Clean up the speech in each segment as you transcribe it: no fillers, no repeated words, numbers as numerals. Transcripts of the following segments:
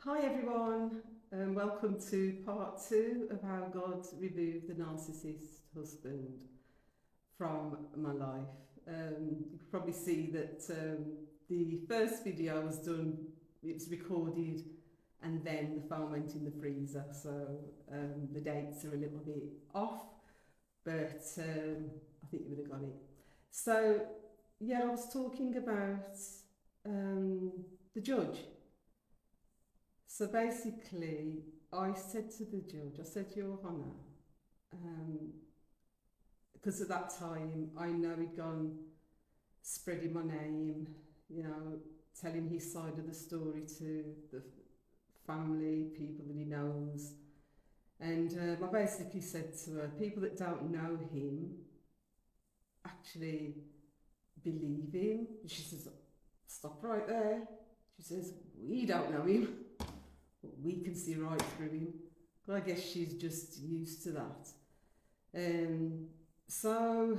Hi everyone, and welcome to part 2 of how God removed the narcissist husband from my life. You can probably see that the first video was done, it was recorded and then the phone went in the freezer, so the dates are a little bit off, but I think you would have got it. So yeah, I was talking about the judge. So basically, I said to the judge, I said, Your Honour, because at that time I know he'd gone spreading my name, you know, telling his side of the story to the family, people that he knows. And I basically said to her, people that don't know him actually believe him. And she says, stop right there. She says, we don't know him. But we can see right through him. But I guess she's just used to that. So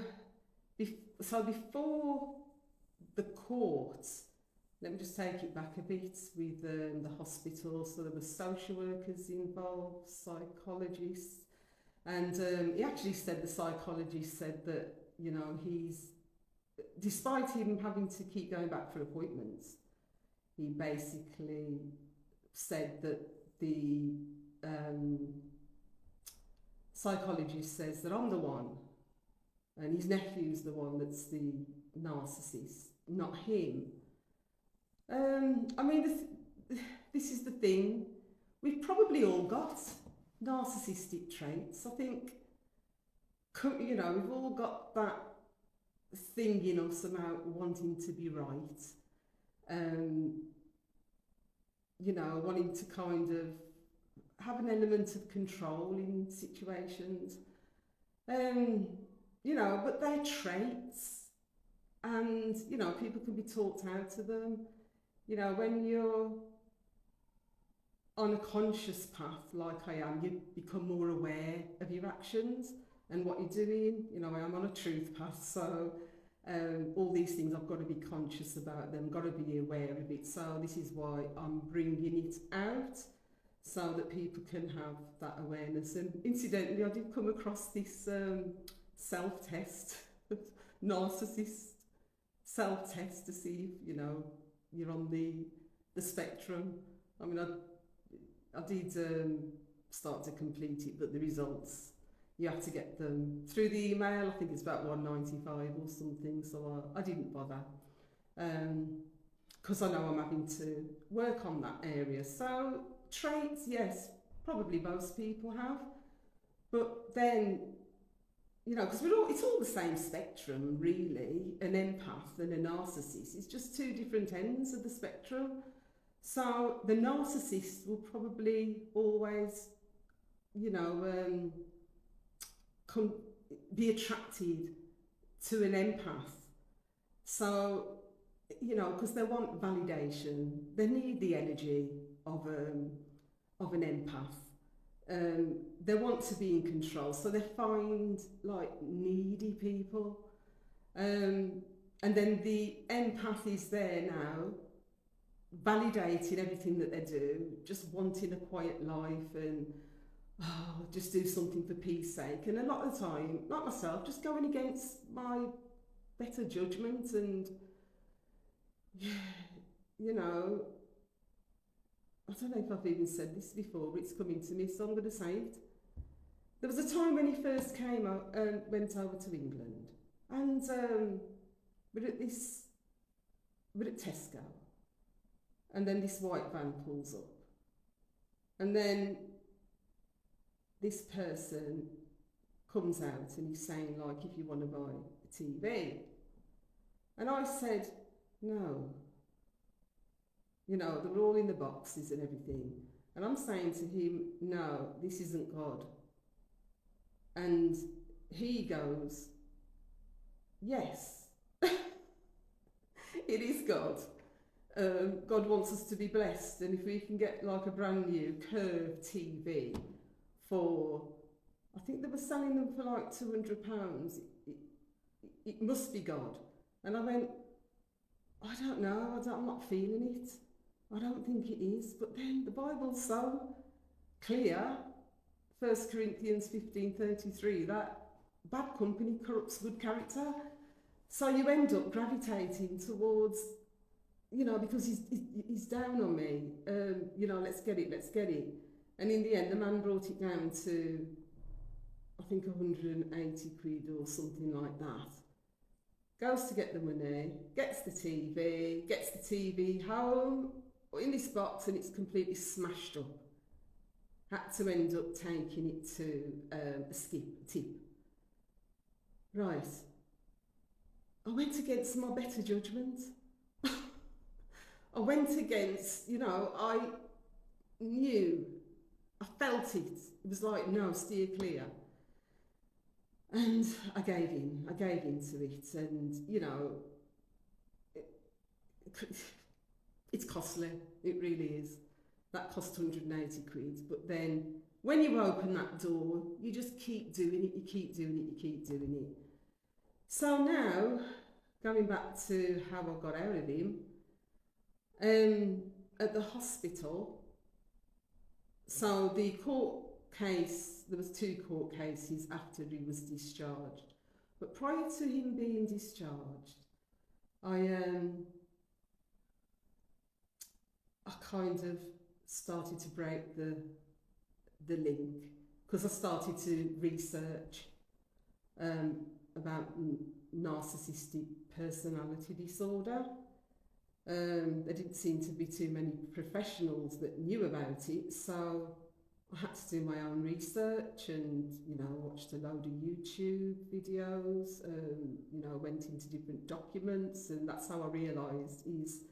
before the court, let me just take it back a bit with the hospital. So there were social workers involved, psychologists, and he actually said, the psychologist said that, you know, despite him having to keep going back for appointments, he basically said that the psychologist says that I'm the one, and his nephew's the one that's the narcissist, not him. I mean, this is the thing. We've probably all got narcissistic traits. I think, you know, we've all got that thing in us about wanting to be right. You know, wanting to kind of have an element of control in situations. You know, but they're traits, and, you know, people can be taught how to them. You know, when you're on a conscious path, like I am, you become more aware of your actions and what you're doing. You know, I'm on a truth path, so all these things I've got to be conscious about them, got to be aware of it. So this is why I'm bringing it out, so that people can have that awareness. And incidentally, I did come across this self-test, narcissist self-test, to see if, you know, you're on the spectrum. I mean, I did start to complete it, but the results, you have to get them through the email. I think it's about $1.95 or something, so I didn't bother, because I know I'm having to work on that area. So traits, yes, probably most people have, but then, you know, because it's all the same spectrum, really. An empath and a narcissist is just two different ends of the spectrum. So the narcissist will probably always, you know, be attracted to an empath. So, you know, because they want validation, they need the energy of an empath. They want to be in control, so they find like needy people. And then the empath is there now, validating everything that they do, just wanting a quiet life and just do something for peace sake. And a lot of the time, not myself, just going against my better judgment. And you know, I don't know if I've even said this before, but it's coming to me, so I'm going to say it. There was a time when he first came out and went over to England, and we're at Tesco, and then this white van pulls up, and then this person comes out and he's saying, like, if you want to buy a TV. And I said, no. You know, they were all in the boxes and everything. And I'm saying to him, no, this isn't God. And he goes, yes, it is God. God wants us to be blessed. And if we can get like a brand new curved TV for, I think they were selling them for like £200, it must be God. And I went, I don't know, I'm not feeling it. I don't think it is. But then the Bible's so clear, 1 Corinthians 15:33, that bad company corrupts good character. So you end up gravitating towards, you know, because he's down on me, you know, let's get it. And in the end, the man brought it down to, I think, 180 quid or something like that. Goes to get the money, gets the TV home in this box, and it's completely smashed up. Had to end up taking it to a tip. Right. I went against my better judgment. I went against, you know, I knew, I felt it. It was like, no, steer clear. And I gave into it. And, you know, it's costly. It really is. That cost 180 quid. But then when you open that door, you just keep doing it, you keep doing it. So now, going back to how I got out of him, at the hospital, so the court case, there was 2 court cases after he was discharged. But prior to him being discharged, I kind of started to break the link, because I started to research about narcissistic personality disorder. There didn't seem to be too many professionals that knew about it, so I had to do my own research and, you know, watched a load of YouTube videos, you know, went into different documents, and that's how I realised his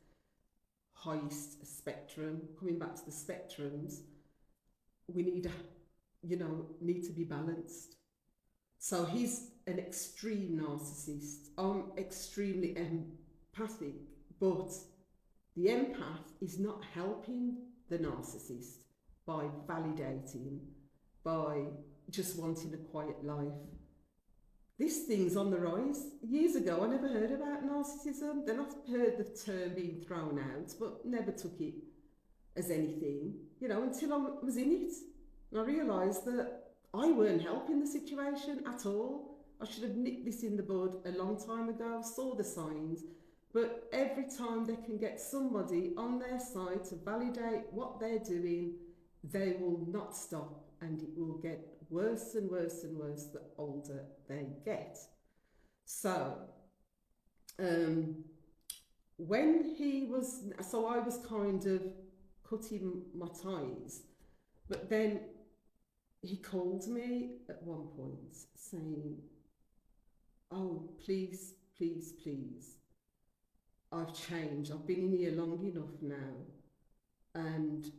highest spectrum. Coming back to the spectrums, we need, need to be balanced. So he's an extreme narcissist. I'm extremely empathic, but the empath is not helping the narcissist by validating, by just wanting a quiet life. This thing's on the rise. Years ago, I never heard about narcissism. Then I've heard the term being thrown out, but never took it as anything, you know, until I was in it. And I realised that I weren't helping the situation at all. I should have nipped this in the bud a long time ago, saw the signs, but every time they can get somebody on their side to validate what they're doing, they will not stop, and it will get worse and worse and worse the older they get. So, when he was, so I was kind of cutting my ties, but then he called me at one point saying, oh, please, please, please, I've changed. I've been in here long enough now, and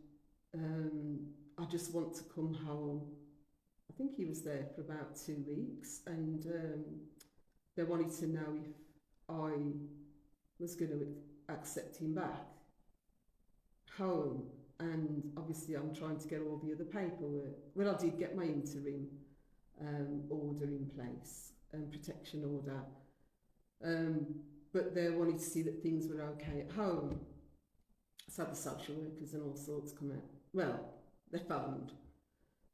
I just want to come home. I think he was there for about 2 weeks, and they wanted to know if I was going to accept him back home. And obviously I'm trying to get all the other paperwork. Well, I did get my interim order in place, protection order, but they wanted to see that things were okay at home. So the social workers and all sorts come out. Well, they phoned,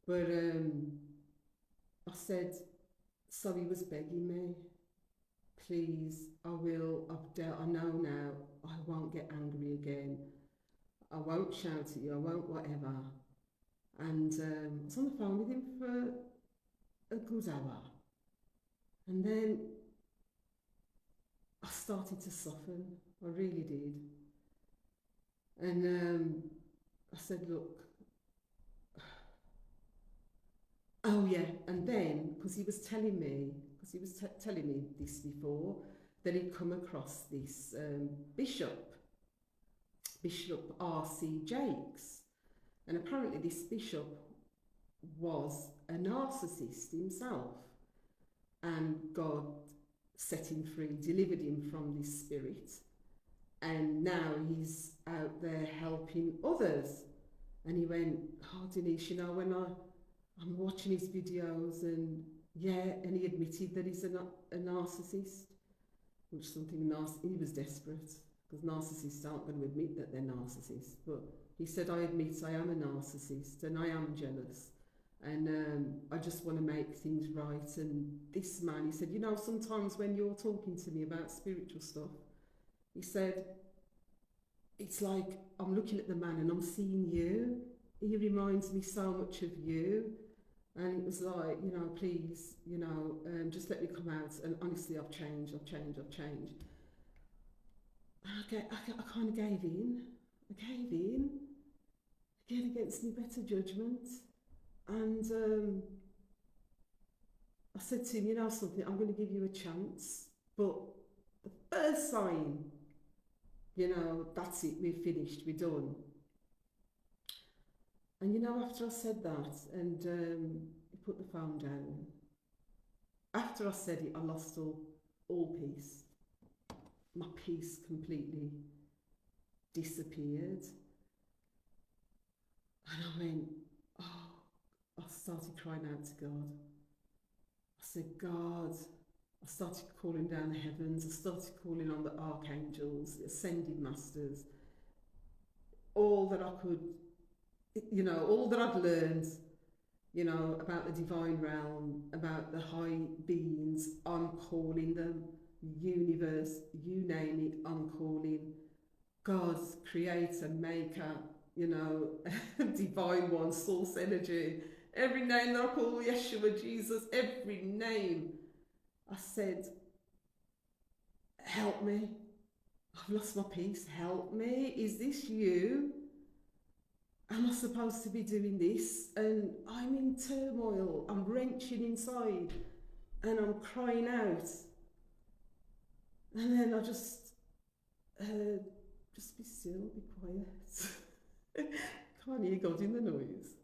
but I said, so he was begging me, please, I will, I know now, I won't get angry again. I won't shout at you, I won't whatever. And I was on the phone with him for a good hour. And then I started to soften, I really did. And I said, look, oh yeah, and then, because he was telling me this before, that he'd come across this Bishop R.C. Jakes. And apparently this bishop was a narcissist himself, and God set him free, delivered him from this spirit, and now he's out there helping others. And he went, oh Denise, you know, when I'm watching his videos, and yeah, and he admitted that he's a narcissist, which something he was desperate. because narcissists aren't going to admit that they're narcissists. But he said, I admit I am a narcissist and I am jealous. And I just want to make things right. And this man, he said, you know, sometimes when you're talking to me about spiritual stuff, he said, it's like I'm looking at the man and I'm seeing you. He reminds me so much of you. And it was like, you know, please, you know, just let me come out. And honestly, I've changed. And I kind of gave in. Again, against my better judgment. And I said to him, you know something, I'm going to give you a chance. But the first sign, you know, that's it, we're finished, we're done. And you know, after I said that, and he put the phone down, after I said it, I lost all peace. My peace completely disappeared. And I went, oh, I started crying out to God. I said, God, I started calling down the heavens, I started calling on the archangels, the ascended masters, all that I could, you know, all that I'd learned, you know, about the divine realm, about the high beings, I'm calling them, universe, you name it, I'm calling. God's creator, maker, you know, divine one, source energy, every name that I call, Yeshua, Jesus, every name. I said, help me. I've lost my peace. Help me. Is this you? Am I supposed to be doing this? And I'm in turmoil. I'm wrenching inside and I'm crying out. And then I just be still, be quiet. Can't hear God in the noise.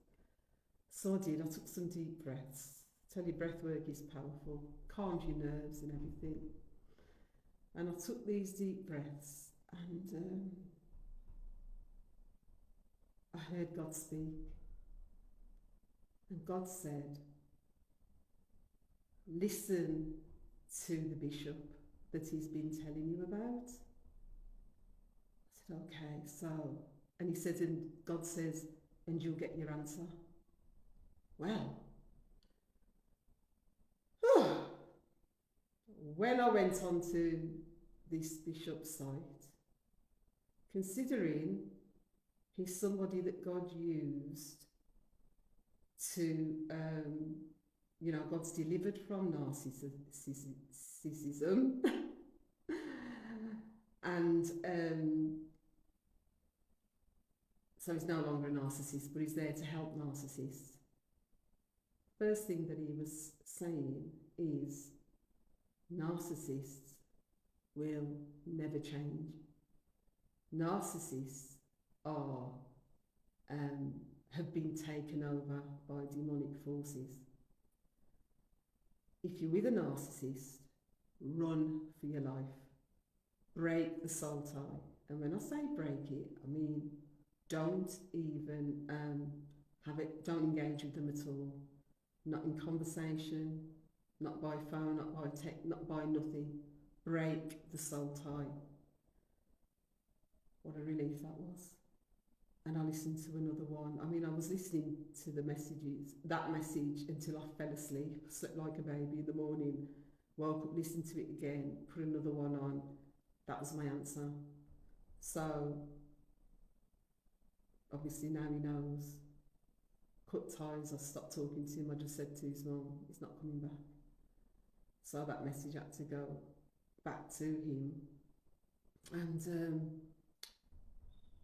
So I did. I took some deep breaths. I tell you, breath work is powerful. Calms your nerves and everything. And I took these deep breaths and I heard God speak. And God said, listen to the bishop that he's been telling you about. I said, okay, so, and he said, and God says, and you'll get your answer. Well, when I went on to this bishop's site, considering he's somebody that God used to, you know, God's delivered from narcissism, and so he's no longer a narcissist, but he's there to help narcissists. First thing that he was saying is, narcissists will never change. Narcissists are have been taken over by demonic forces. If you're with a narcissist, run for your life. Break the soul tie. And when I say break it, I mean don't even don't engage with them at all. Not in conversation, not by phone, not by text, not by nothing. Break the soul tie. What a relief that was. And I listened to another one. I mean, I was listening to the messages, that message, until I fell asleep. I slept like a baby in the morning, woke up, listened to it again, put another one on. That was my answer. So, obviously now he knows. Cut ties, I stopped talking to him. I just said to his mum, he's not coming back. So that message had to go back to him. And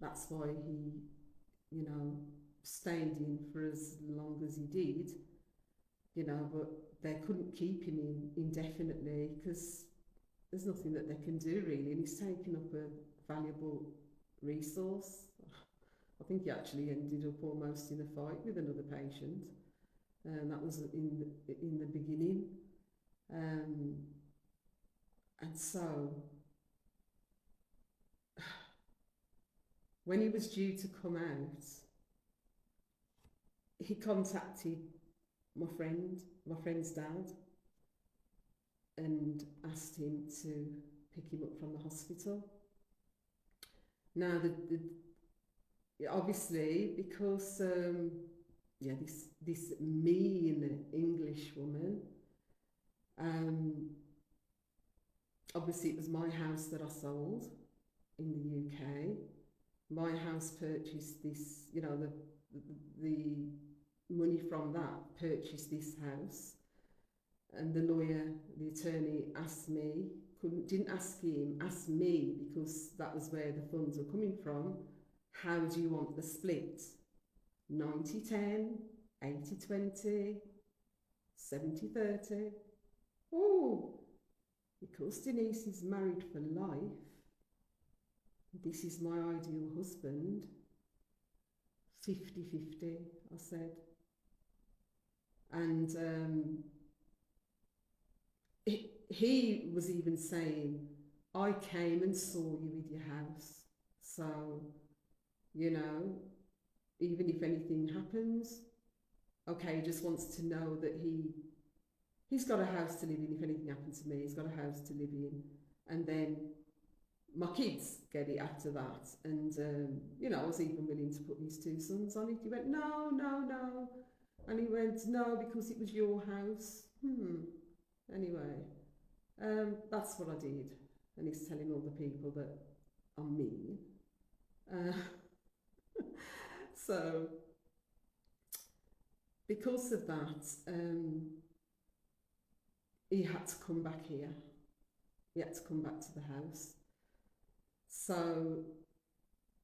that's why he, you know, stayed in for as long as he did, you know, but they couldn't keep him in indefinitely because there's nothing that they can do really, and he's taken up a valuable resource. I think he actually ended up almost in a fight with another patient, and that was in the beginning. And so when he was due to come out, he contacted my friend's dad, and asked him to pick him up from the hospital. Now, obviously, because yeah, this mean English woman, obviously it was my house that I sold in the UK. My house purchased this, you know, the money from that purchased this house, and the lawyer, the attorney, asked me, didn't ask him, asked me, because that was where the funds were coming from, how do you want the split? 90-10, 80-20, 70-30. Oh, because Denise is married for life, this is my ideal husband, 50-50, I said. And he was even saying, I came and saw you with your house, so, you know, even if anything happens, okay, he just wants to know that he's got a house to live in. If anything happens to me, he's got a house to live in, and then my kids get it after that. And you know, I was even willing to put his 2 sons on it. He went, no, no, no, and he went, no, because it was your house. Anyway, that's what I did, and he's telling all the people that I'm mean. So because of that, he had to come back here. He had to come back to the house. So,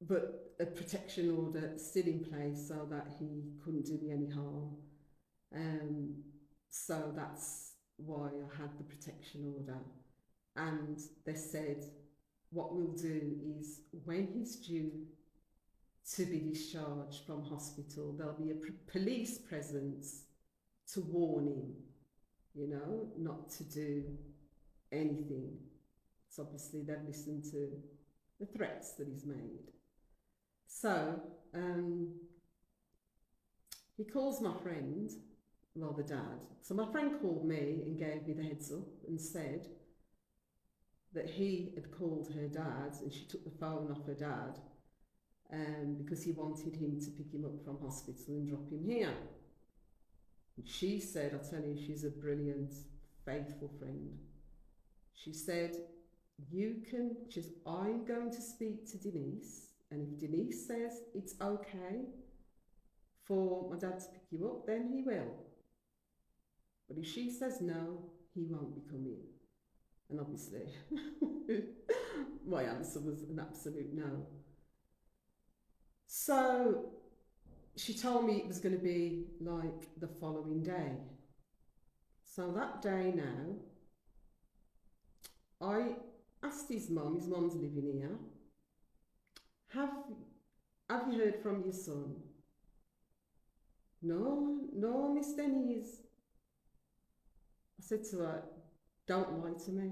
but a protection order still in place so that he couldn't do me any harm. So that's why I had the protection order. And they said, what we'll do is when he's due to be discharged from hospital, there'll be a police presence to warn him, you know, not to do anything. So obviously they've listened to the threats that he's made. So he calls my friend, well, the dad. So my friend called me and gave me the heads up and said that he had called her dad, and she took the phone off her dad because he wanted him to pick him up from hospital and drop him here. And she said, I tell you, she's a brilliant, faithful friend. She said, I'm going to speak to Denise, and if Denise says it's okay for my dad to pick you up, then he will. But if she says no, he won't be coming. And obviously, my answer was an absolute no. So she told me it was going to be like the following day. So that day now, I asked his mom's living here, have you heard from your son? No, Miss Denise. I said to her, don't lie to me.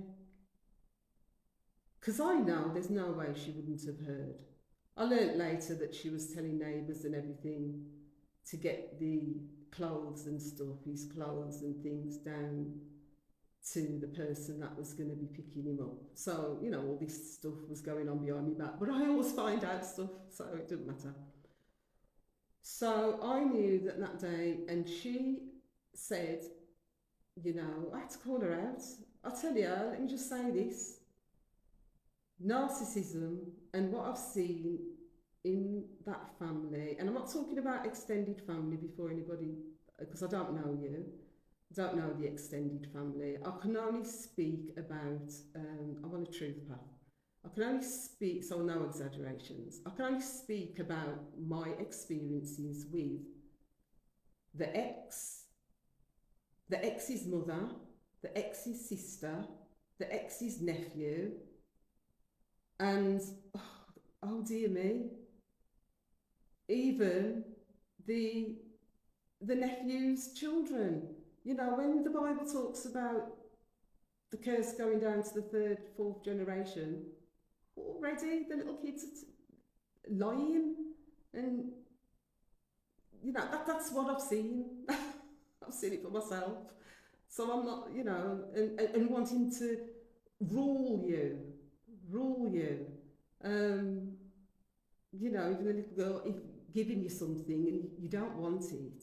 Because I know there's no way she wouldn't have heard. I learnt later that she was telling neighbours and everything to get the clothes and stuff, his clothes and things, down to the person that was going to be picking him up. So, you know, all this stuff was going on behind my back, but I always find out stuff, so it didn't matter. So I knew that day, and she said, you know, I had to call her out. I'll tell you, let me just say this. Narcissism and what I've seen in that family, and I'm not talking about extended family before anybody, because I don't know you, I don't know the extended family. I can only speak about, I'm on a truth path. I can only speak, so no exaggerations. I can only speak about my experiences with the ex, the ex's mother, the ex's sister, the ex's nephew, and oh dear me, even the nephew's children. You know, when the Bible talks about the curse going down to the 3rd, 4th generation, already the little kids are lying, and you know, that's what I've seen. I've seen it for myself. So I'm not, you know, and wanting to rule you. you know, even a little girl, if giving you something and you don't want it,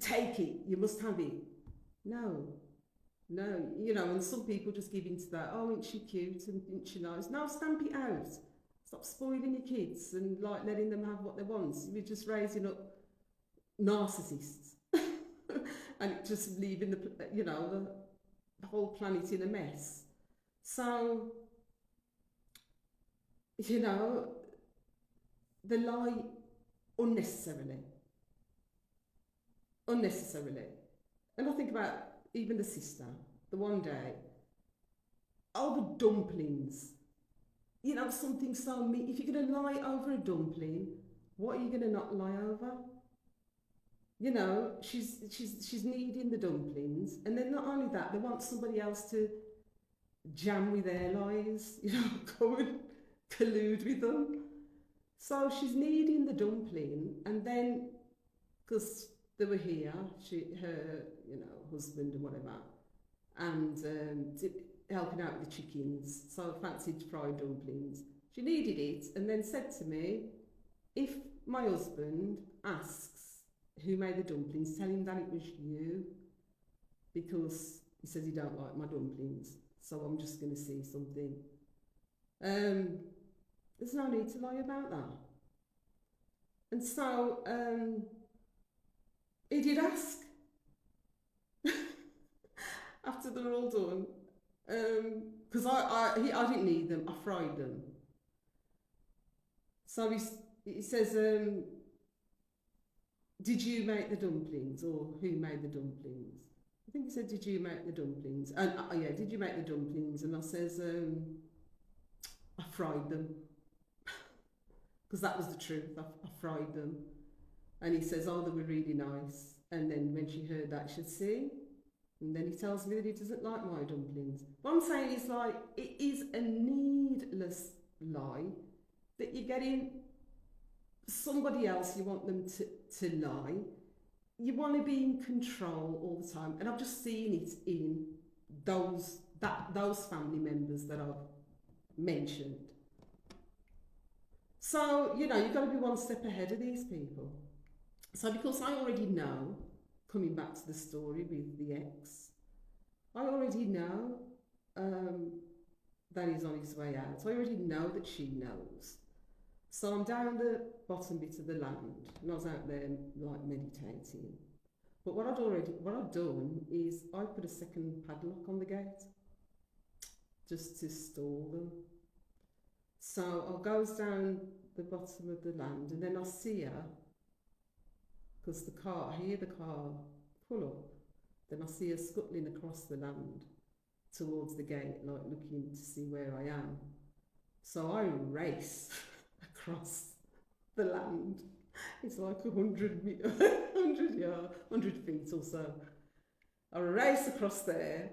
take it, you must have it. No, no, you know, and some people just give into that, oh, isn't she cute and isn't she nice? No, stamp it out. Stop spoiling your kids and like letting them have what they want. You're just raising up narcissists and just leaving the whole planet in a mess. So, you know, they lie unnecessarily. Unnecessarily. And I think about even the sister, the one day, oh, the dumplings. You know, something so mean. If you're going to lie over a dumpling, what are you going to not lie over? You know, she's needing the dumplings, and then not only that, they want somebody else to jam with their lies, you know, go and collude with them. So she's needing the dumpling, and then, because they were here, her, you know, husband and whatever, and helping out with the chickens, so I fancied fried dumplings. She needed it, and then said to me, if my husband asks who made the dumplings, tell him that it was you, because he says he don't like my dumplings, so I'm just going to see something. There's no need to lie about that. And so he did ask after they're all done, because I didn't need them, I fried them. So he says, did you make the dumplings, or who made the dumplings? I think he said, did you make the dumplings? And yeah, did you make the dumplings? And I says, I fried them. Because that was the truth, I fried them. And he says, oh, they were really nice. And then when she heard that, she'd see. And then he tells me that he doesn't like my dumplings. What I'm saying is, like, it is a needless lie that you're getting somebody else, you want them to lie. You want to be in control all the time. And I've just seen it in those family members that I've mentioned. So, you know, you've got to be one step ahead of these people. So because I already know, coming back to the story with the ex, I already know that he's on his way out. I already know that she knows. So I'm down the bottom bit of the land, and I was out there like meditating. But what I'd done is I put a second padlock on the gate, just to stall them. So I goes down the bottom of the land, and then I see her, because I hear the car pull up, then I see her scuttling across the land towards the gate, like looking to see where I am. So I race across the land. It's like 100 feet or so. I race across there,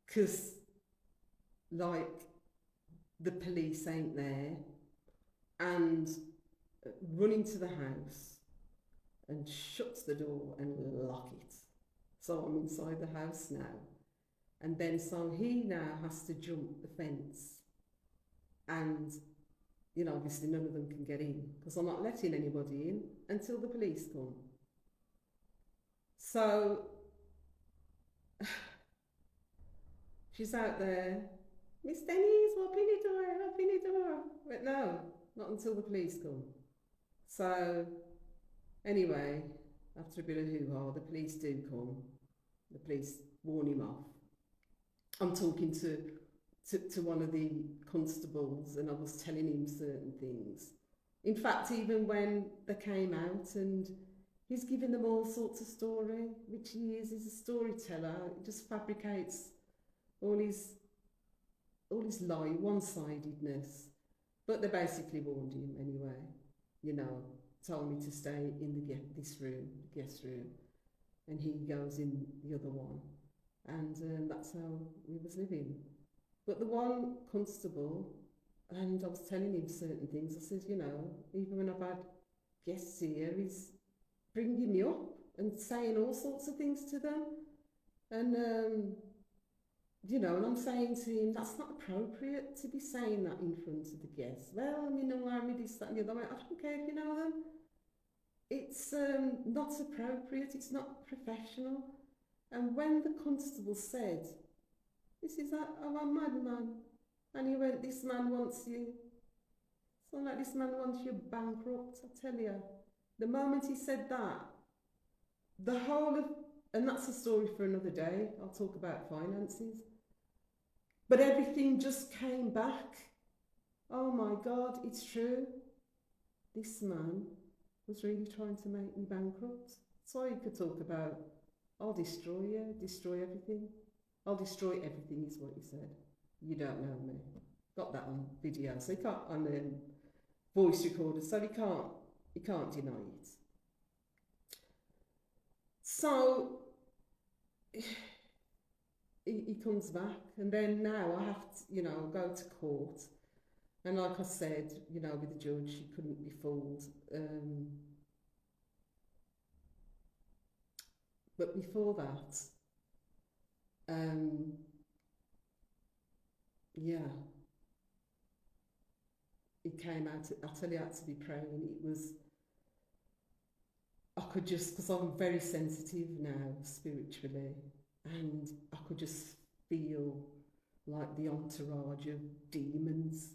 because like the police ain't there, and run into the house and shuts the door and lock it. So I'm inside the house now. And then so he now has to jump the fence, and you know, obviously none of them can get in, because I'm not letting anybody in until the police come. So she's out there, Miss Denny's, open the door. But no, not until the police come. So anyway, after a bit of hoo-ha, the police do come. The police warn him off. I'm talking to one of the constables, and I was telling him certain things. In fact, even when they came out, and he's giving them all sorts of story, which he is. He's a storyteller. He just fabricates all his lie, one-sidedness. But they basically warned him anyway. You know, told me to stay in this room, guest room, and he goes in the other one, and that's how we was living. But the one constable, and I was telling him certain things, I said, you know, even when I've had guests here, he's bringing me up and saying all sorts of things to them. And you know, and I'm saying to him, that's not appropriate to be saying that in front of the guests. Well, I mean, no harm, this, that, and the other. I don't care if you know them. It's not appropriate, it's not professional. And when the constable said, this is a madman, and he went, this man wants you. So like, this man wants you bankrupt, I tell you. The moment he said that, the whole of, and that's a story for another day, I'll talk about finances. But everything just came back. Oh my God, it's true. This man was really trying to make me bankrupt. So you could talk about, I'll destroy you, destroy everything. I'll destroy everything is what he said. You don't know me. Got that on video, so you can't, on voice recorder, so you can't deny it. So he comes back, and then now I have to, you know, go to court. And like I said, you know, with the judge, she couldn't be fooled. But before that, yeah, it came out, I tell you, I had to be praying. It was, I could just, because I'm very sensitive now spiritually, and I could just feel like the entourage of demons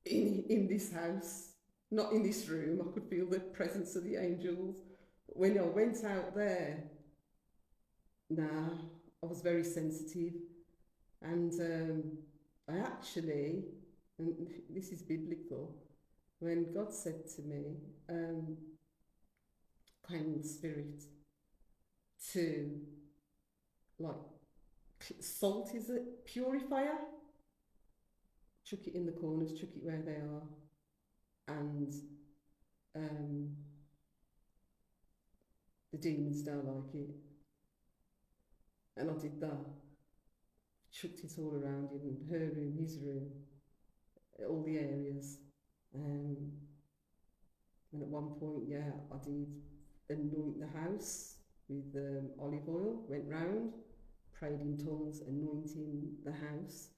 in this house, not in this room. I could feel the presence of the angels. But when I went out there, I was very sensitive, and I actually, and this is biblical, when God said to me, came in the spirit to, like, salt is a purifier, chuck it in the corners, chuck it where they are, and the demons don't like it. And I did that, chucked it all around in her room, his room, all the areas. And at one point, yeah, I did anoint the house with olive oil, went round, prayed in tongues, anointing the house.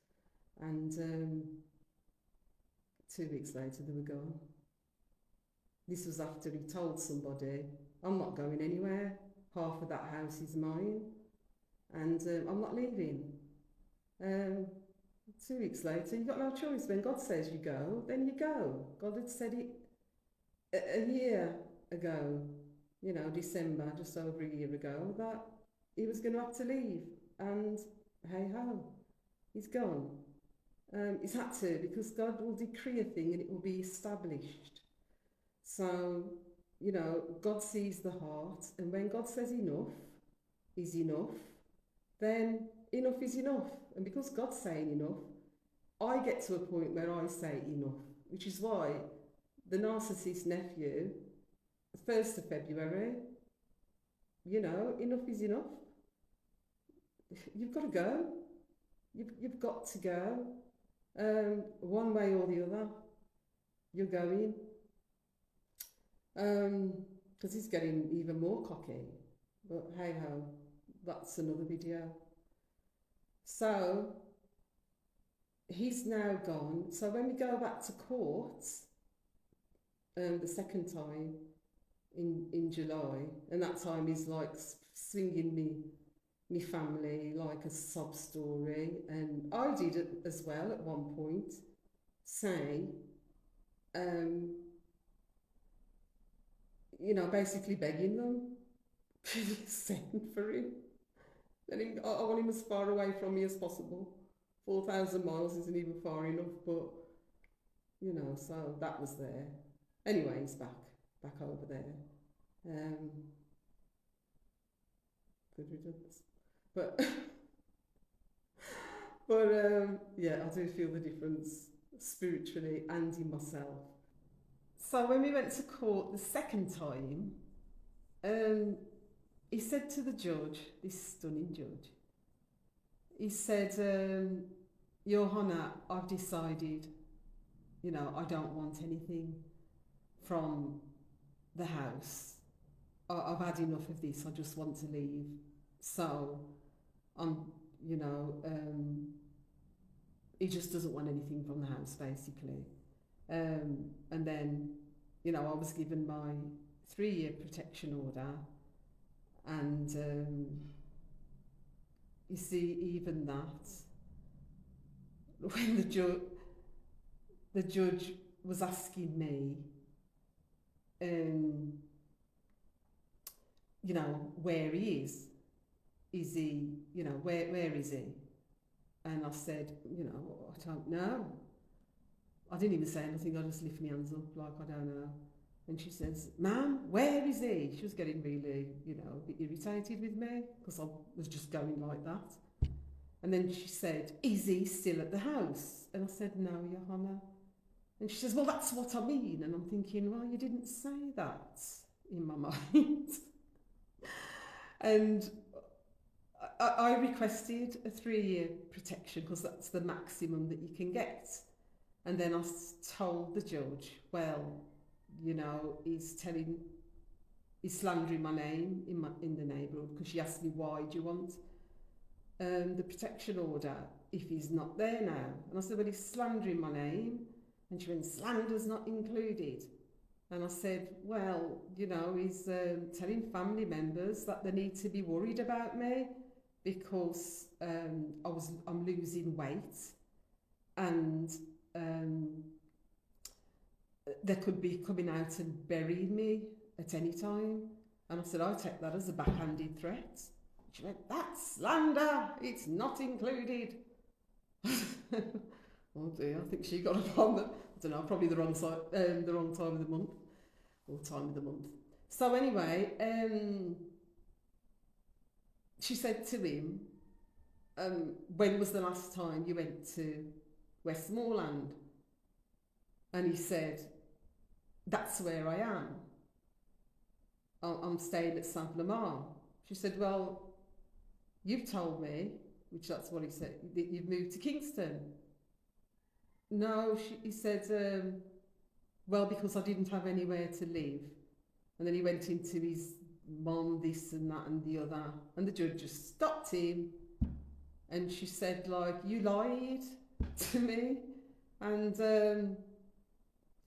And 2 weeks later, they were gone. This was after he told somebody, I'm not going anywhere, half of that house is mine, and I'm not leaving. 2 weeks later, you've got no choice. When God says you go, then you go. God had said it a year ago, you know, December, just over a year ago, that he was going to have to leave. And hey ho, he's gone. He's had to, because God will decree a thing and it will be established. So, you know, God sees the heart, and when God says enough is enough, then enough is enough. And because God's saying enough, I get to a point where I say enough, which is why the narcissist nephew, 1st of February, you know, enough is enough. You've got to go. You've got to go. One way or the other, you're going. Because he's getting even more cocky. But hey ho, that's another video. So he's now gone. So when we go back to court, the second time in July, and that time he's like swinging me family like a sob story, and I did it as well at one point, say, you know, basically begging them, send for him. And I want him as far away from me as possible. 4,000 miles isn't even far enough, but, you know, so that was there. Anyway, he's back over there. Good riddance. But, yeah, I do feel the difference spiritually and in myself. So when we went to court the second time, he said to the judge, this stunning judge, he said, Your Honour, I've decided, you know, I don't want anything from the house. I've had enough of this, I just want to leave. So you know, he just doesn't want anything from the house, basically. And then, you know, I was given my 3-year protection order, and you see, even that, when the judge was asking me, you know, where he is he, you know, where is he? And I said, you know, I don't know. I didn't even say anything, I just lift my hands up like I don't know. And she says, "Ma'am, where is he?" She was getting really, you know, a bit irritated with me because I was just going like that. And then she said, "Is he still at the house?" And I said, "No, Your Honour." And she says, "Well, that's what I mean." And I'm thinking, well, you didn't say that in my mind. And I requested a 3-year protection because that's the maximum that you can get. And then I told the judge, well, you know, he's slandering my name in the neighbourhood, because she asked me, why do you want the protection order if he's not there now? And I said, well, he's slandering my name. And she went, slander's not included. And I said, well, you know, he's telling family members that they need to be worried about me because I'm losing weight, and they could be coming out and burying me at any time. And I said, I take that as a backhanded threat. She went, that's slander, it's not included. Oh dear, I think she got upon the, I don't know, probably the wrong time of the month, or time of the month. So anyway, she said to him, when was the last time you went to Westmoreland? And he said, that's where I am. I'm staying at Saint Lamar. She said, well, you've told me, which that's what he said, that you've moved to Kingston. No, he said, well, because I didn't have anywhere to live. And then he went into his mum, this and that and the other. And the judge just stopped him. And she said, like, you lied to me. And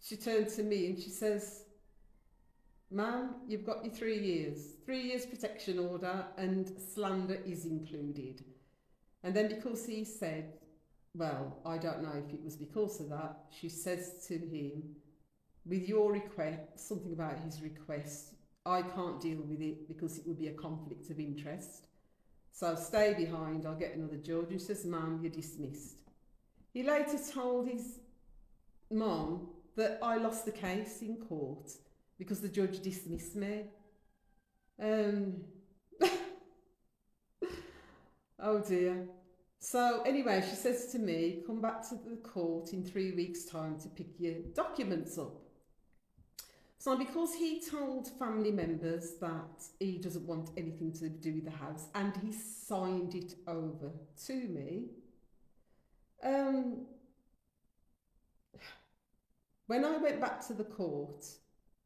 she turned to me and she says, ma'am, you've got your 3 years. 3 years protection order, and slander is included. And then because he said, well, I don't know if it was because of that, she says to him, with your request, something about his request, I can't deal with it because it would be a conflict of interest. So stay behind, I'll get another judge. And she says, ma'am, you're dismissed. He later told his mum that I lost the case in court because the judge dismissed me. Oh dear. So anyway, she says to me, come back to the court in 3 weeks' time to pick your documents up. So because he told family members that he doesn't want anything to do with the house, and he signed it over to me, when I went back to the court,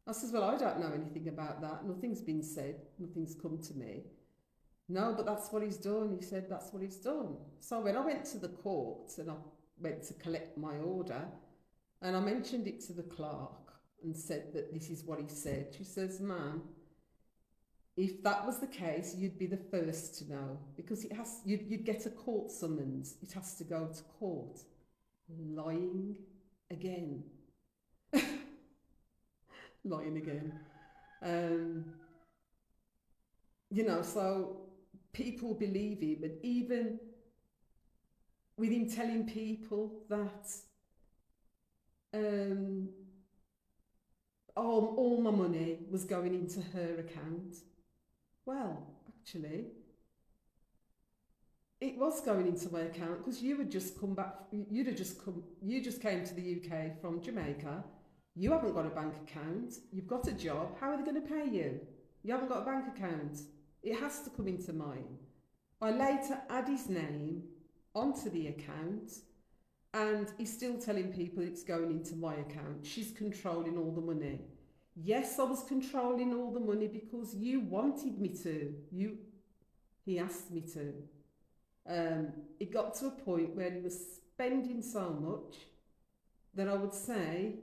I says, well, I don't know anything about that. Nothing's been said. Nothing's come to me. No, but that's what he's done. He said, that's what he's done. So when I went to the court and I went to collect my order, and I mentioned it to the clerk and said that this is what he said, she says, ma'am, if that was the case, you'd be the first to know, because you'd get a court summons. It has to go to court. Lying again. Lying again. You know, so people believe him, and even with him telling people that all my money was going into her account. Well, actually, it was going into my account because you had just come back, you just came to the UK from Jamaica. You haven't got a bank account, you've got a job, how are they going to pay you? You haven't got a bank account. It has to come into mine. I later add his name onto the account, and he's still telling people it's going into my account. She's controlling all the money. Yes, I was controlling all the money because you wanted me to. He asked me to. It got to a point where he was spending so much that I would say,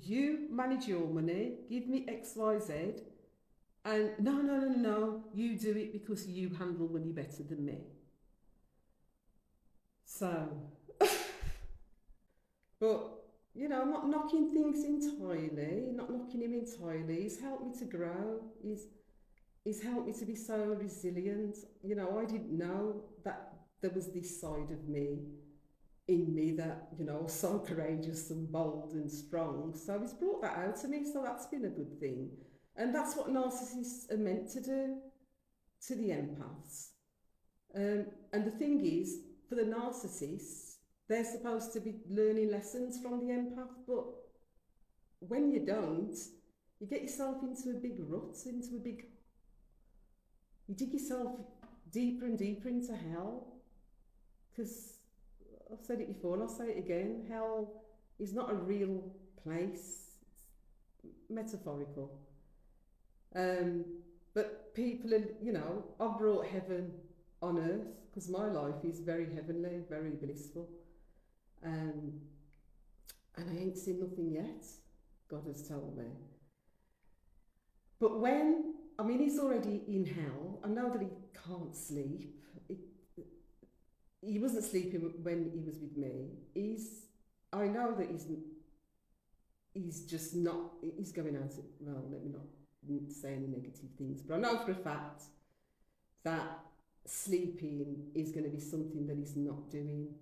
you manage your money, give me X, Y, Z, and no, you do it because you handle money better than me. So, but, you know, I'm not knocking things entirely, not knocking him entirely. He's helped me to grow. He's helped me to be so resilient. You know, I didn't know that there was this side of me in me that, you know, so courageous and bold and strong. So he's brought that out to me, so that's been a good thing. And that's what narcissists are meant to do to the empaths. And the thing is, for the narcissists, they're supposed to be learning lessons from the empath, but when you don't, you get yourself into a big rut, you dig yourself deeper and deeper into hell. Because I've said it before and I'll say it again, hell is not a real place, it's metaphorical. But people are, you know, I've brought heaven on earth because my life is very heavenly, very blissful. And I ain't seen nothing yet, God has told me. But when, I mean, he's already in hell. I know that he can't sleep. He wasn't sleeping when he was with me. I know that he's just not, he's going out, well, let me not say any negative things, but I know for a fact that sleeping is going to be something that he's not doing.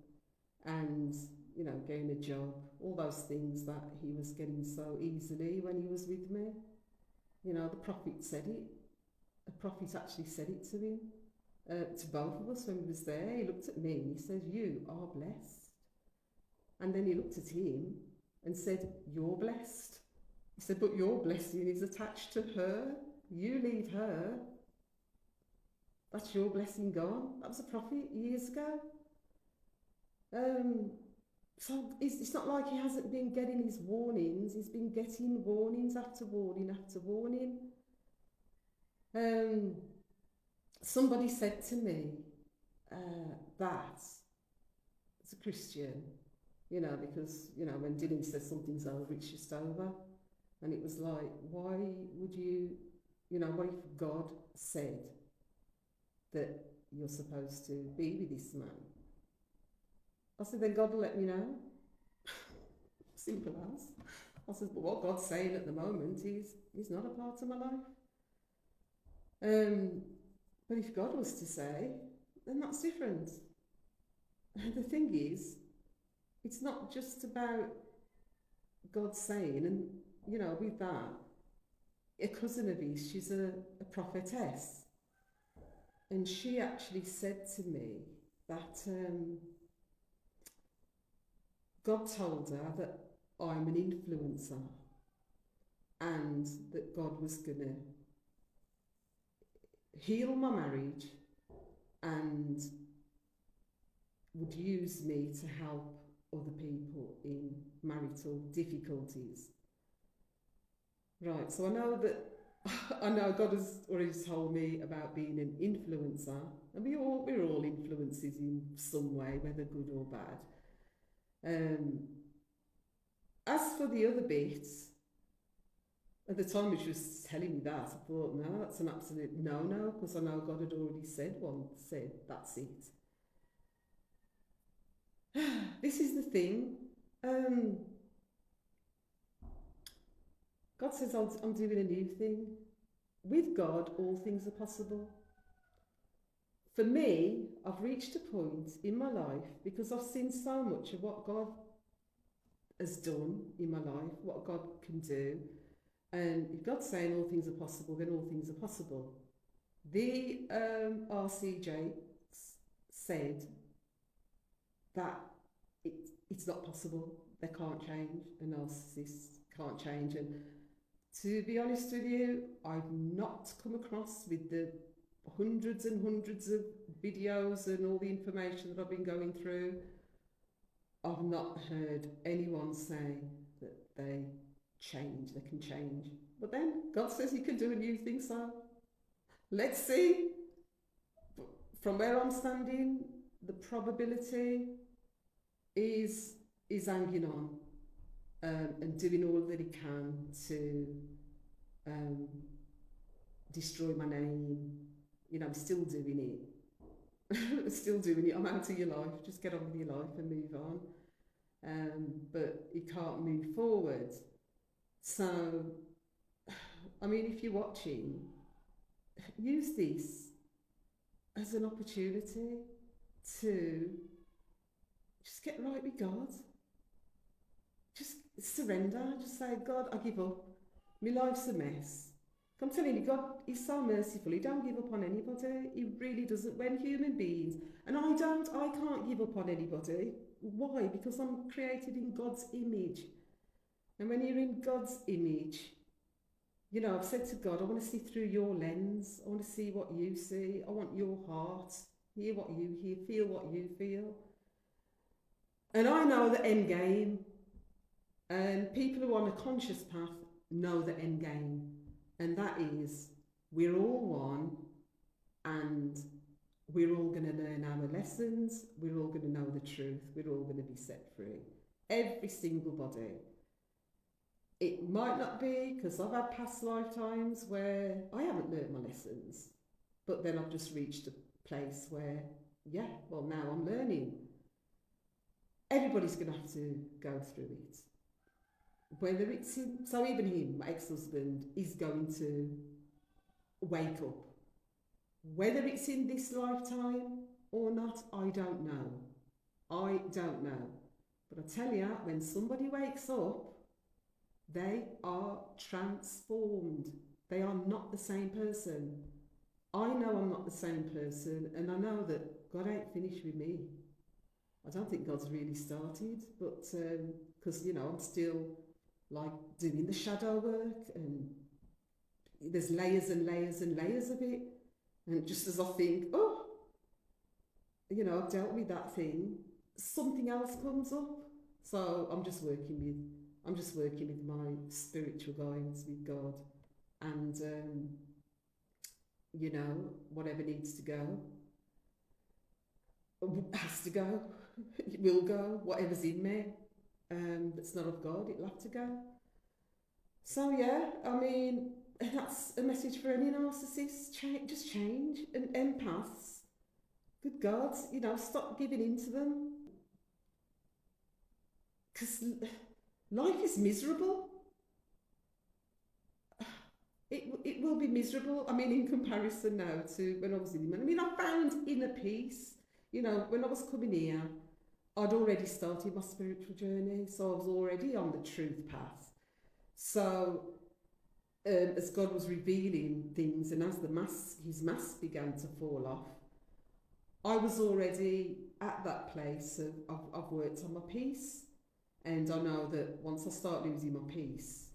And, you know, getting a job, all those things that he was getting so easily when he was with me. You know, the prophet said it. The prophet actually said it to him, to both of us when he was there. He looked at me and he said, you are blessed. And then he looked at him and said, you're blessed. He said, but your blessing is attached to her. You leave her. That's your blessing gone. That was a prophet years ago. So it's not like he hasn't been getting his warnings. He's been getting warnings after warning after warning. Somebody said to me that, as a Christian, you know, because, you know, when Dylan says something's over, it's just over. And it was like, why would you know, what if God said that you're supposed to be with this man? I said, then God will let me know. Simple as. I said, but what God's saying at the moment is not a part of my life. But if God was to say, then that's different. And the thing is, it's not just about God saying, and, you know, with that, a cousin of his, she's a prophetess. And she actually said to me that God told her that I'm an influencer and that God was going to heal my marriage and would use me to help other people in marital difficulties. Right, so I know that I know God has already told me about being an influencer, and we're all influences in some way, whether good or bad. As for the other bits, at the time when she was telling me that, I thought, no, that's an absolute no-no, because I know God had already said that's it. This is the thing. God says, I'm doing a new thing. With God, all things are possible. For me, I've reached a point in my life, because I've seen so much of what God has done in my life, what God can do. And if God's saying all things are possible, then all things are possible. The RCJ said that it's not possible. They can't change. A narcissist can't change. And to be honest with you, I've not come across, with the hundreds and hundreds of videos and all the information that I've been going through, I've not heard anyone say that they can change. But then God says he can do a new thing, so let's see. From where I'm standing, the probability is hanging on, and doing all that he can to destroy my name. You know, I'm still doing it. Still doing it. I'm out of your life. Just get on with your life and move on. But he can't move forward. So, I mean, if you're watching, use this as an opportunity to just get right with God. Just surrender. Just say, God, I give up. My life's a mess. I'm telling you, God is so merciful. He don't give up on anybody. He really doesn't. When human beings, and I can't give up on anybody. Why? Because I'm created in God's image. And when you're in God's image, you know, I've said to God, I want to see through your lens. I want to see what you see. I want your heart. Hear what you hear. Feel what you feel. And I know the end game. And people who are on a conscious path know the end game. And that is, we're all one, and we're all going to learn our lessons. We're all going to know the truth. We're all going to be set free. Every single body. It might not be, because I've had past lifetimes where I haven't learnt my lessons, but then I've just reached a place where, yeah, well, now I'm learning. Everybody's going to have to go through it. Whether it's him, so even him, my ex-husband, is going to wake up. Whether it's in this lifetime or not, I don't know. I don't know. But I tell you, when somebody wakes up, they are transformed. They are not the same person. I know I'm not the same person, and I know that God ain't finished with me. I don't think God's really started, but because, you know, I'm still like doing the shadow work, and there's layers and layers and layers of it. And just as I think, oh, you know, I've dealt with that thing, something else comes up. So I'm just working with my spiritual guides, with God, and you know, whatever needs to go has to go. It will go. Whatever's in me that's not of God, it'll have to go. So yeah, I mean, that's a message for any narcissist. Just change. And empaths, good God, you know, stop giving in to them. Because life is miserable. It will be miserable. I mean, in comparison now to when I was in England. I mean, I found inner peace. You know, when I was coming here, I'd already started my spiritual journey, so I was already on the truth path. So, as God was revealing things, and as his mask began to fall off, I was already at that place of I've worked on my peace, and I know that once I start losing my peace,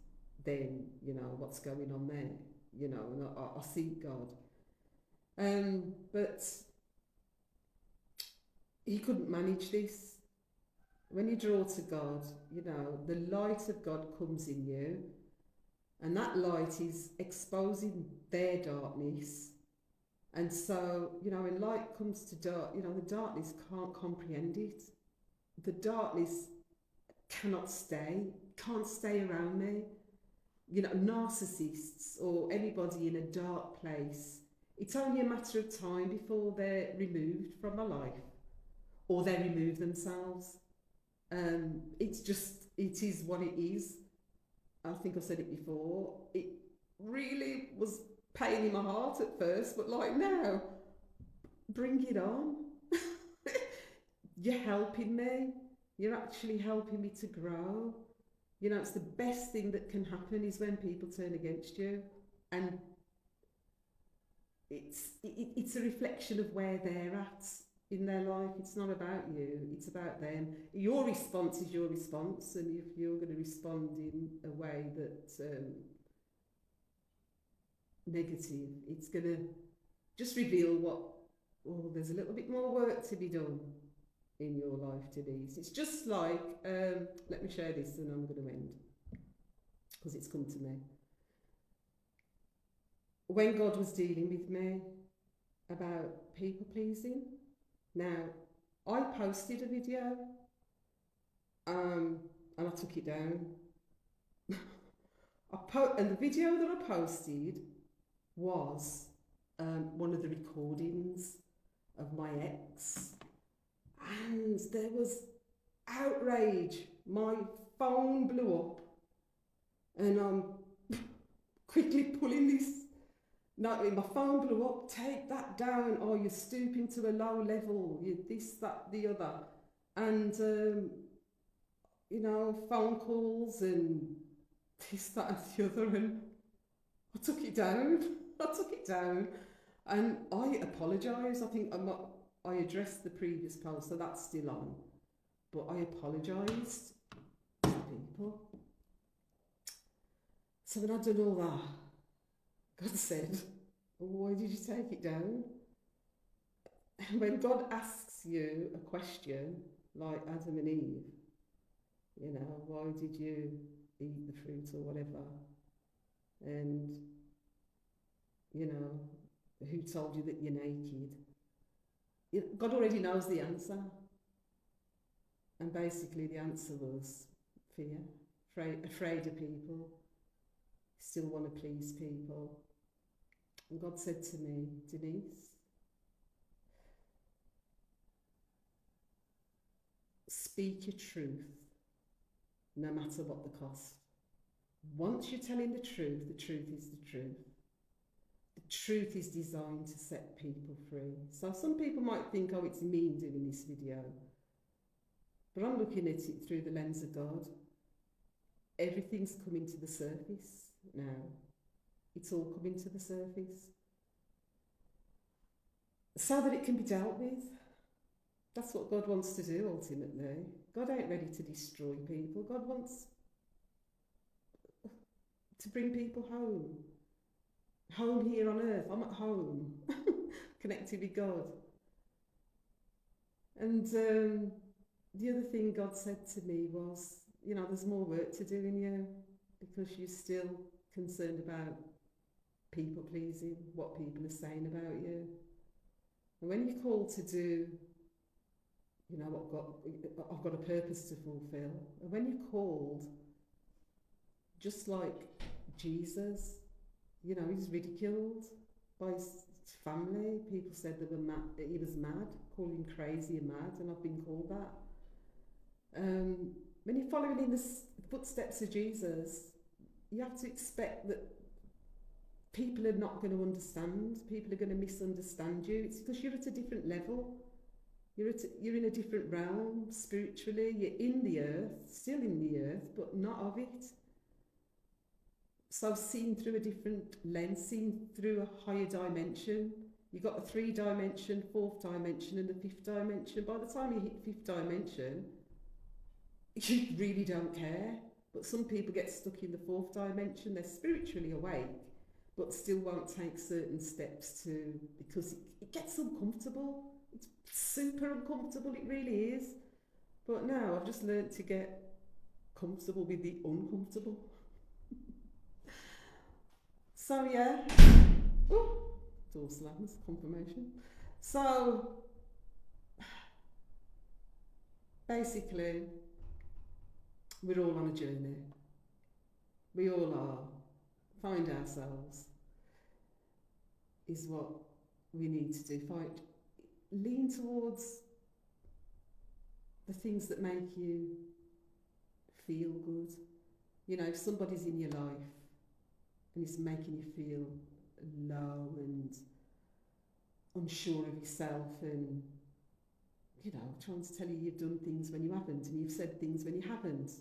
then, you know, what's going on there, you know, and I seek God. But he couldn't manage this. When you draw to God, you know, the light of God comes in you, and that light is exposing their darkness. And so, you know, when light comes to dark, you know, the darkness can't comprehend it. The darkness can't stay around me. You know, narcissists or anybody in a dark place, it's only a matter of time before they're removed from my life, or they remove themselves. It is what it is. I think I've said it before. It really was pain in my heart at first, but like now, bring it on. You're helping me. You're actually helping me to grow. You know, it's the best thing that can happen is when people turn against you, and it's a reflection of where they're at in their life. It's not about you, it's about them. Your response is your response, and if you're going to respond in a way that's negative, it's going to just reveal there's a little bit more work to be done in your life, Denise. It's just like, let me share this and I'm going to end, because it's come to me. When God was dealing with me about people pleasing, now, I posted a video, and I took it down. And the video that I posted was one of the recordings of my ex, and there was outrage. My phone blew up, and I'm quickly pulling this. No, my phone blew up. Take that down. Oh, you're stooping to a low level. You this, that, the other, and you know, phone calls and this, that, and the other, and I took it down. I took it down, and I apologise. I think I addressed the previous post, so that's still on. But I apologised to people. So when I'd done all that, God said, "Why did you take it down?" And when God asks you a question like Adam and Eve, you know, why did you eat the fruit or whatever? And, you know, who told you that you're naked? God already knows the answer. And basically the answer was fear, afraid of people, still want to please people. And God said to me, Denise, speak your truth, no matter what the cost. Once you're telling the truth is the truth. The truth is designed to set people free. So some people might think, oh, it's me doing this video. But I'm looking at it through the lens of God. Everything's coming to the surface now. It's all coming to the surface. So that it can be dealt with. That's what God wants to do ultimately. God ain't ready to destroy people. God wants to bring people home. Home here on earth. I'm at home. Connected with God. And the other thing God said to me was, you know, there's more work to do in you because you're still concerned about people pleasing, what people are saying about you. And when you're called to do, you know, I've got a purpose to fulfill. And when you're called, just like Jesus, you know, he's ridiculed by his family. People said they were mad, that he was mad, called him crazy and mad, and I've been called that. When you're following in the footsteps of Jesus, you have to expect that people are not going to understand. People are going to misunderstand you. It's because you're at a different level. You're in a different realm spiritually. You're in the earth, still in the earth, but not of it. So seen through a different lens, seen through a higher dimension. You've got the 3-dimension, 4th dimension, and the 5th dimension. By the time you hit 5th dimension, you really don't care. But some people get stuck in the 4th dimension. They're spiritually awake, but still won't take certain steps because it gets uncomfortable. It's super uncomfortable, it really is. But now I've just learned to get comfortable with the uncomfortable. So yeah, door slams, confirmation. So basically, we're all on a journey. We all are. Find ourselves is what we need to do. Lean towards the things that make you feel good. You know, if somebody's in your life and it's making you feel low and unsure of yourself and, you know, trying to tell you you've done things when you haven't and you've said things when you haven't,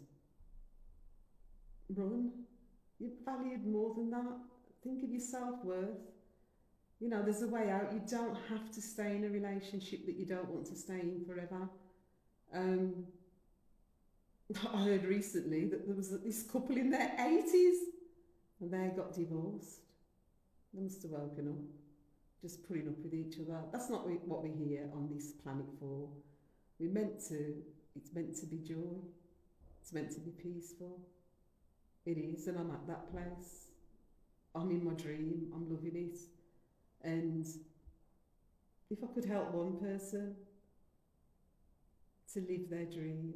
run. You're valued more than that. Think of your self-worth. You know, there's a way out. You don't have to stay in a relationship that you don't want to stay in forever. I heard recently that there was this couple in their 80s and they got divorced. They must have woken up, just putting up with each other. That's not what we're here on this planet for. It's meant to be joy. It's meant to be peaceful. It is, and I'm at that place. I'm in my dream, I'm loving it. And if I could help one person to live their dream,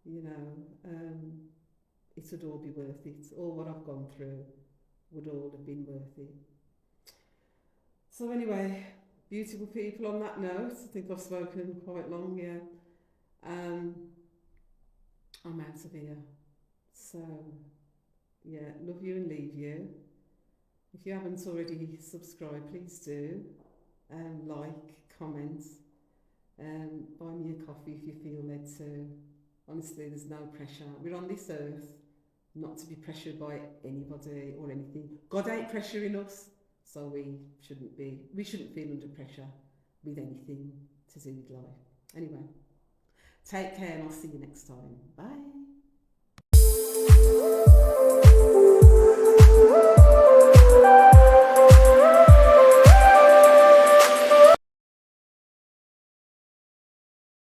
you know, it would all be worth it. All what I've gone through would all have been worth it. So anyway, beautiful people, on that note, I think I've spoken quite long, yeah. I'm out of here. So, yeah, love you and leave you. If you haven't already subscribed, please do. Like, comment, buy me a coffee if you feel led to. Honestly, there's no pressure. We're on this earth not to be pressured by anybody or anything. God ain't pressuring us, so we shouldn't feel under pressure with anything to do with life. Anyway, take care and I'll see you next time. Bye.